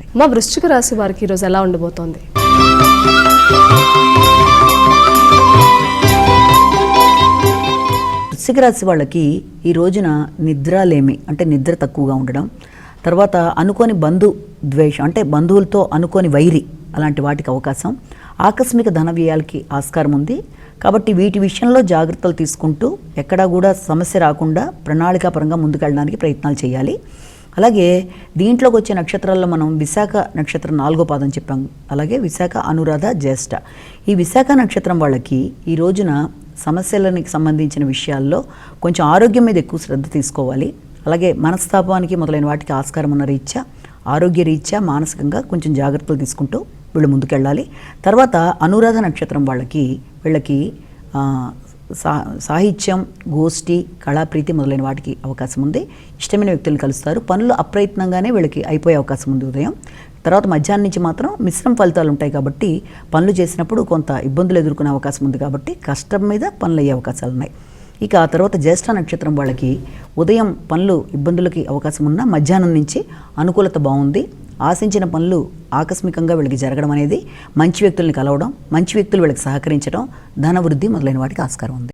ఉంది. మా వృశ్చిక రాశి వారికి ఈరోజు ఎలా ఉండబోతోంది? వృశ్చిక రాశి వాళ్ళకి ఈ రోజున నిద్రలేమి అంటే నిద్ర తక్కువగా ఉండడం, తర్వాత అనుకోని ద్వేషం అంటే బంధువులతో అనుకోని వైరి అలాంటి వాటికి అవకాశం, ఆకస్మిక ధన వ్యయాలకి ఆస్కారం ఉంది. కాబట్టి వీటి విషయంలో జాగ్రత్తలు తీసుకుంటూ ఎక్కడా కూడా సమస్య రాకుండా ప్రణాళికాపరంగా ముందుకెళ్ళడానికి ప్రయత్నాలు చేయాలి. అలాగే దీంట్లోకి వచ్చే నక్షత్రాల్లో మనం విశాఖ నక్షత్రం 4వ పాదం చెప్పాం. అలాగే విశాఖ, అనురాధ, జ్యేష్ఠ. ఈ విశాఖ నక్షత్రం వాళ్ళకి ఈ రోజున సమస్యలకు సంబంధించిన విషయాల్లో కొంచెం ఆరోగ్యం మీద ఎక్కువ శ్రద్ధ తీసుకోవాలి. అలాగే మనస్తాపానికి మొదలైన వాటికి ఆస్కారం ఉన్న రీత్యా ఆరోగ్య రీత్యా మానసికంగా కొంచెం జాగ్రత్తలు తీసుకుంటూ వీళ్ళు ముందుకెళ్ళాలి. తర్వాత అనురాధ నక్షత్రం వీళ్ళకి సాహిత్యం, గోష్ఠి, కళాప్రీతి మొదలైన వాటికి అవకాశం ఉంది. ఇష్టమైన వ్యక్తులను కలుస్తారు. పనులు అప్రయత్నంగానే వీళ్ళకి అయిపోయే అవకాశం ఉంది ఉదయం. తర్వాత మధ్యాహ్నం నుంచి మాత్రం మిశ్రమ ఫలితాలు ఉంటాయి కాబట్టి పనులు చేసినప్పుడు కొంత ఇబ్బందులు ఎదుర్కొనే అవకాశం ఉంది కాబట్టి కష్టం మీద పనులు అయ్యే అవకాశాలు ఉన్నాయి. ఇక ఆ తర్వాత జ్యేష్ఠ నక్షత్రం వాళ్ళకి ఉదయం పనులు ఇబ్బందులకి అవకాశం ఉన్న మధ్యాహ్నం నుంచి అనుకూలత బాగుంది. ఆశించిన పనులు ఆకస్మికంగా వీళ్ళకి జరగడం అనేది, మంచి వ్యక్తుల్ని కలవడం, మంచి వ్యక్తులు వీళ్ళకి సహకరించడం, ధన వృద్ధి మొదలైన వాటికి ఆస్కారం ఉంది.